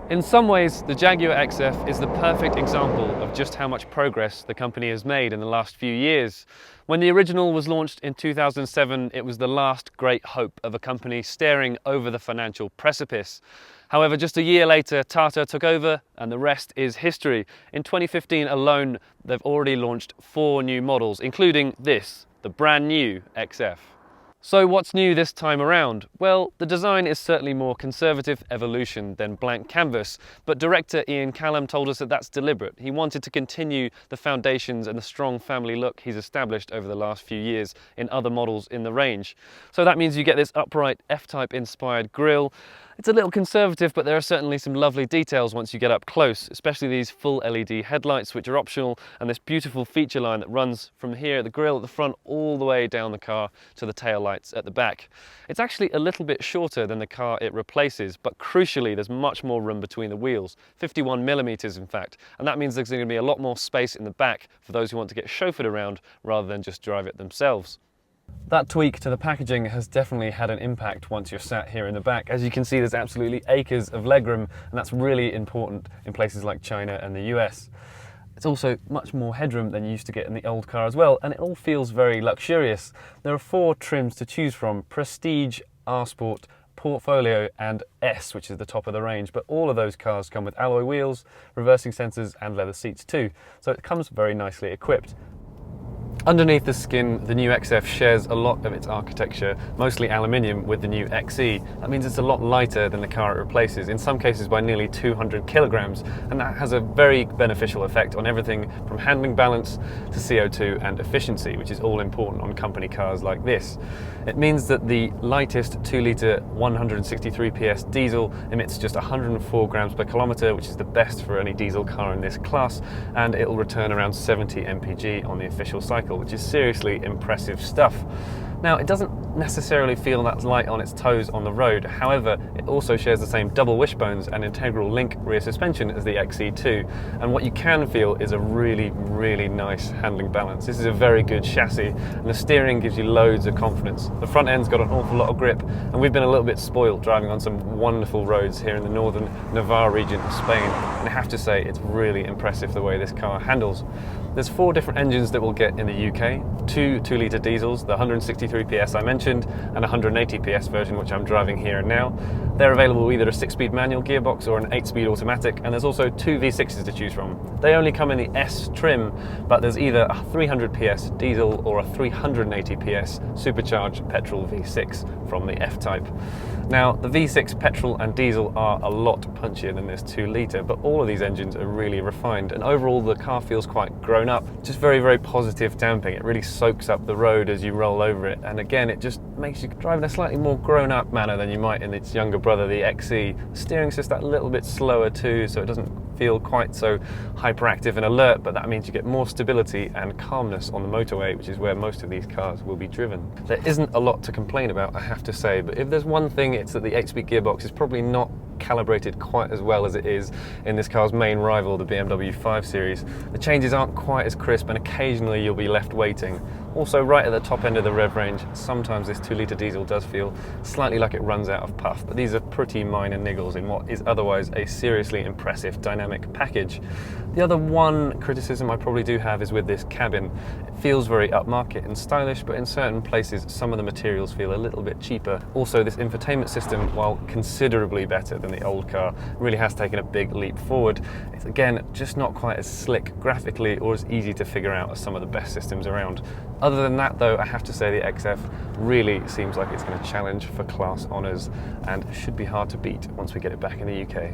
In some ways, the Jaguar XF is the perfect example of just how much progress the company has made in the last few years. When the original was launched in 2007, it was the last great hope of a company staring over the financial precipice. However, just a year later, Tata took over and the rest is history. In 2015 alone, they've already launched 4 new models, including this, the brand new XF. So what's new this time around? Well, the design is certainly more conservative evolution than blank canvas, but director Ian Callum told us that that's deliberate. He wanted to continue the foundations and the strong family look he's established over the last few years in other models in the range. So that means you get this upright F-Type inspired grille. It's a little conservative, but there are certainly some lovely details once you get up close, especially these full LED headlights, which are optional, and this beautiful feature line that runs from here at the grille at the front all the way down the car to the tail lights at the back. It's actually a little bit shorter than the car it replaces, but crucially there's much more room between the wheels, 51mm in fact, and that means there's going to be a lot more space in the back for those who want to get chauffeured around rather than just drive it themselves. That tweak to the packaging has definitely had an impact once you're sat here in the back. As you can see, there's absolutely acres of legroom, and that's really important in places like China and the US. It's also much more headroom than you used to get in the old car as well, and it all feels very luxurious. There are 4 trims to choose from: Prestige, R-Sport, Portfolio and S, which is the top of the range, but all of those cars come with alloy wheels, reversing sensors and leather seats too, so it comes very nicely equipped. Underneath the skin, the new XF shares a lot of its architecture, mostly aluminium, with the new XE. That means it's a lot lighter than the car it replaces, in some cases by nearly 200 kilograms, and that has a very beneficial effect on everything from handling balance to CO2 and efficiency, which is all important on company cars like this. It means that the lightest 2-litre 163 PS diesel emits just 104 grams per kilometre, which is the best for any diesel car in this class, and it will return around 70 mpg on the official cycle, which is seriously impressive stuff. Now, it doesn't necessarily feel that light on its toes on the road. However, it also shares the same double wishbones and integral link rear suspension as the XE2, and what you can feel is a really nice handling balance. This is a very good chassis, and the steering gives you loads of confidence. The front end's got an awful lot of grip, and we've been a little bit spoiled driving on some wonderful roads here in the northern Navarre region of Spain, and I have to say it's really impressive the way this car handles. There's 4 different engines that we'll get in the UK, 2 2-litre diesels, the 163 PS I mentioned, and a 180 PS version, which I'm driving here and now. They're available with either a 6-speed manual gearbox or an 8-speed automatic, and there's also 2 V6s to choose from. They only come in the S trim, but there's either a 300 PS diesel or a 380 PS supercharged petrol V6 from the F-Type. Now, the V6 petrol and diesel are a lot punchier than this 2-litre, but all of these engines are really refined, and overall the car feels quite grown up. Just very positive damping. It really soaks up the road as you roll over it, and again it just makes you drive in a slightly more grown up manner than you might in its younger brother, the XE. The steering's just that little bit slower too, so it doesn't feel quite so hyperactive and alert, but that means you get more stability and calmness on the motorway, which is where most of these cars will be driven. There isn't a lot to complain about, I have to say, but if there's one thing, it's that the 8-speed gearbox is probably not calibrated quite as well as it is in this car's main rival, the BMW 5 Series. The changes aren't quite as crisp, and occasionally you'll be left waiting. Also, right at the top end of the rev range, sometimes this 2-litre diesel does feel slightly like it runs out of puff, but these are pretty minor niggles in what is otherwise a seriously impressive dynamic package. The other one criticism I probably do have is with this cabin. It feels very upmarket and stylish, but in certain places some of the materials feel a little bit cheaper. Also, this infotainment system, while considerably better than the old car, really has taken a big leap forward. It's again just not quite as slick graphically or as easy to figure out as some of the best systems around. Other than that though, I have to say the XF really seems like it's going to challenge for class honours and should be hard to beat once we get it back in the UK.